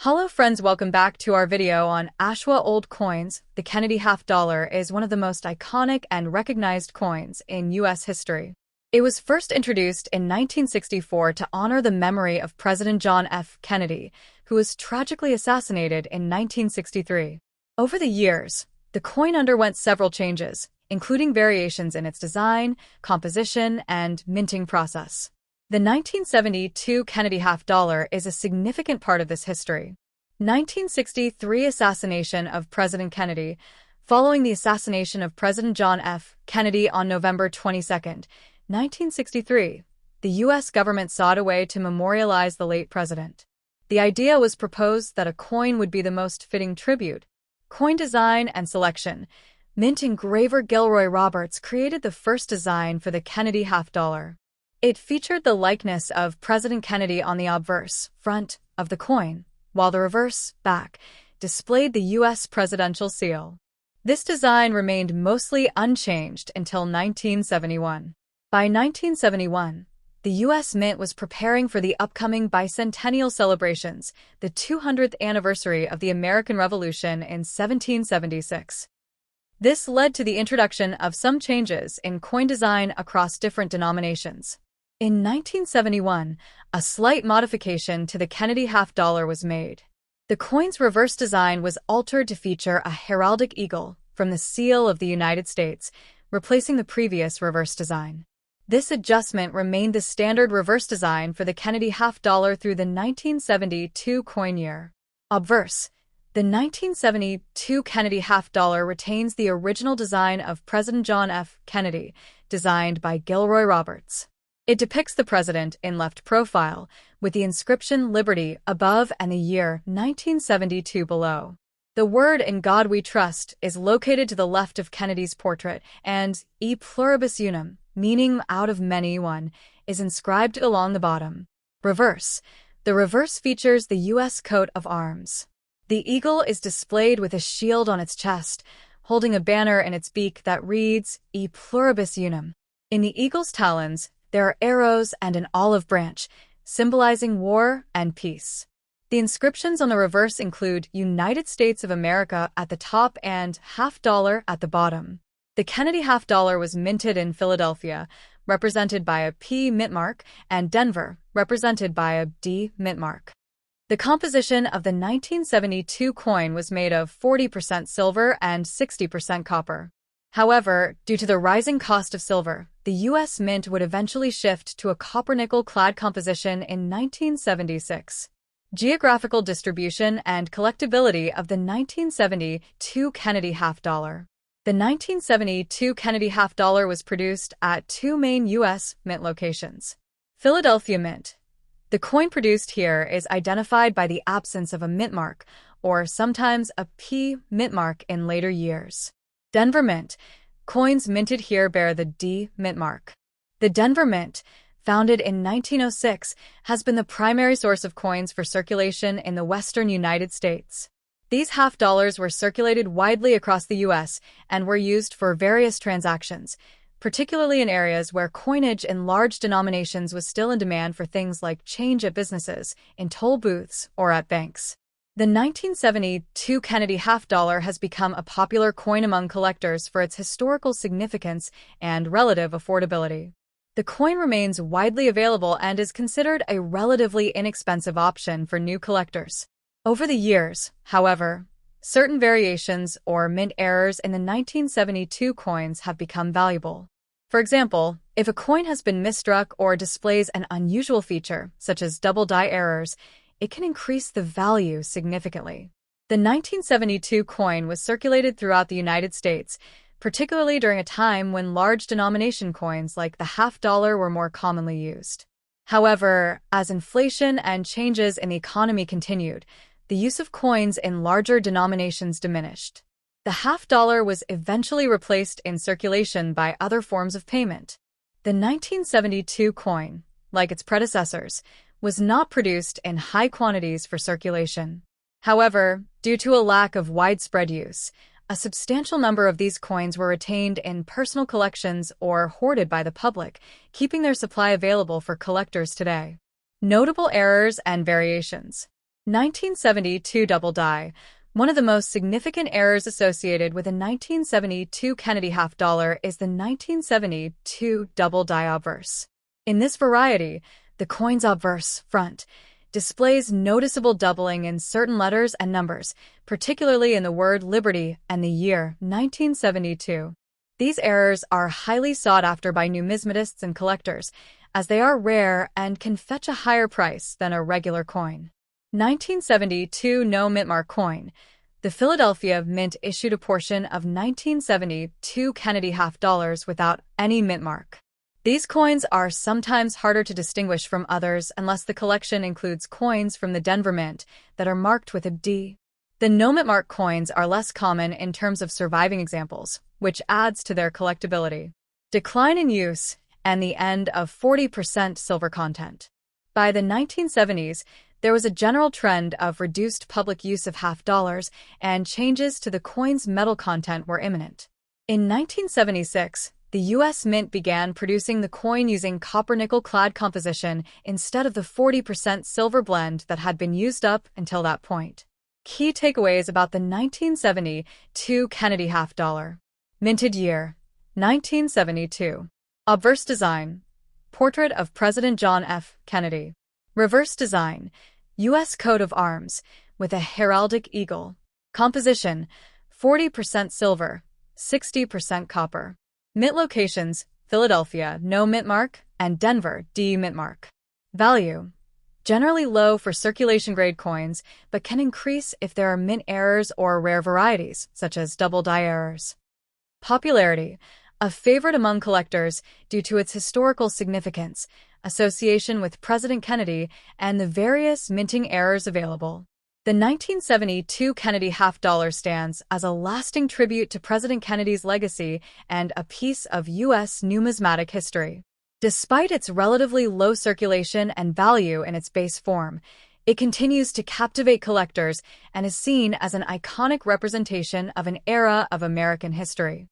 Hello friends, welcome back to our video on Ashwa Old Coins. The Kennedy half dollar is one of the most iconic and recognized coins in U.S. history. It was first introduced in 1964 to honor the memory of President John F. Kennedy, who was tragically assassinated in 1963. Over the years, the coin underwent several changes, including variations in its design, composition, and minting process. The 1972 Kennedy half dollar is a significant part of this history. 1963 Assassination of President Kennedy. Following the assassination of President John F. Kennedy on November 22, 1963, the U.S. government sought a way to memorialize the late president. The idea was proposed that a coin would be the most fitting tribute. Coin design and selection. Mint engraver Gilroy Roberts created the first design for the Kennedy half dollar. It featured the likeness of President Kennedy on the obverse, front, of the coin, while the reverse, back, displayed the U.S. presidential seal. This design remained mostly unchanged until 1971. By 1971, the U.S. Mint was preparing for the upcoming Bicentennial celebrations, the 200th anniversary of the American Revolution in 1776. This led to the introduction of some changes in coin design across different denominations. In 1971, a slight modification to the Kennedy half dollar was made. The coin's reverse design was altered to feature a heraldic eagle from the seal of the United States, replacing the previous reverse design. This adjustment remained the standard reverse design for the Kennedy half dollar through the 1972 coin year. Obverse. The 1972 Kennedy half dollar retains the original design of President John F. Kennedy, designed by Gilroy Roberts. It depicts the president in left profile, with the inscription Liberty above and the year 1972 below. The word "In God We Trust" is located to the left of Kennedy's portrait, and "E pluribus unum," meaning out of many one, is inscribed along the bottom. Reverse. The reverse features the U.S. coat of arms. The eagle is displayed with a shield on its chest, holding a banner in its beak that reads, "E pluribus unum." In the eagle's talons, there are arrows and an olive branch, symbolizing war and peace. The inscriptions on the reverse include United States of America at the top and half dollar at the bottom. The Kennedy half dollar was minted in Philadelphia, represented by a P mint mark, and Denver, represented by a D mint mark. The composition of the 1972 coin was made of 40% silver and 60% copper. However, due to the rising cost of silver, the U.S. Mint would eventually shift to a copper-nickel-clad composition in 1976. Geographical distribution and collectability of the 1972 Kennedy half dollar. The 1972 Kennedy half dollar was produced at two main U.S. Mint locations. Philadelphia Mint. The coin produced here is identified by the absence of a mint mark, or sometimes a P mint mark in later years. Denver Mint. Coins minted here bear the D mint mark. The Denver Mint, founded in 1906, has been the primary source of coins for circulation in the western United States. These half dollars were circulated widely across the U.S. and were used for various transactions, particularly in areas where coinage in large denominations was still in demand for things like change at businesses, in toll booths, or at banks. The 1972 Kennedy half dollar has become a popular coin among collectors for its historical significance and relative affordability. The coin remains widely available and is considered a relatively inexpensive option for new collectors. Over the years, however, certain variations or mint errors in the 1972 coins have become valuable. For example, if a coin has been misstruck or displays an unusual feature, such as double die errors, it can increase the value significantly. The 1972 coin was circulated throughout the United States, particularly during a time when large denomination coins like the half dollar were more commonly used. However, as inflation and changes in the economy continued, the use of coins in larger denominations diminished. The half dollar was eventually replaced in circulation by other forms of payment. The 1972 coin, like its predecessors, was not produced in high quantities for circulation. However, due to a lack of widespread use, a substantial number of these coins were retained in personal collections or hoarded by the public, keeping their supply available for collectors today. Notable errors and variations. 1972 double die. One of the most significant errors associated with a 1972 Kennedy half dollar is the 1972 double die obverse. In this variety, the coin's obverse front displays noticeable doubling in certain letters and numbers, particularly in the word liberty and the year 1972. These errors are highly sought after by numismatists and collectors, as they are rare and can fetch a higher price than a regular coin. 1972 no mint mark coin. The Philadelphia Mint issued a portion of 1972 Kennedy half dollars without any mint mark. These coins are sometimes harder to distinguish from others unless the collection includes coins from the Denver Mint that are marked with a D. The no mint mark coins are less common in terms of surviving examples, which adds to their collectability. Decline in use and the end of 40% silver content. By the 1970s, there was a general trend of reduced public use of half dollars, and changes to the coin's metal content were imminent. In 1976, the U.S. Mint began producing the coin using copper-nickel clad composition instead of the 40% silver blend that had been used up until that point. Key takeaways about the 1972 Kennedy half dollar. Minted year, 1972. Obverse design, portrait of President John F. Kennedy. Reverse design, U.S. coat of arms, with a heraldic eagle. Composition, 40% silver, 60% copper. Mint locations, Philadelphia, no mint mark, and Denver, D mint mark. Value, generally low for circulation-grade coins, but can increase if there are mint errors or rare varieties, such as double die errors. Popularity, a favorite among collectors due to its historical significance, association with President Kennedy, and the various minting errors available. The 1972 Kennedy half dollar stands as a lasting tribute to President Kennedy's legacy and a piece of U.S. numismatic history. Despite its relatively low circulation and value in its base form, it continues to captivate collectors and is seen as an iconic representation of an era of American history.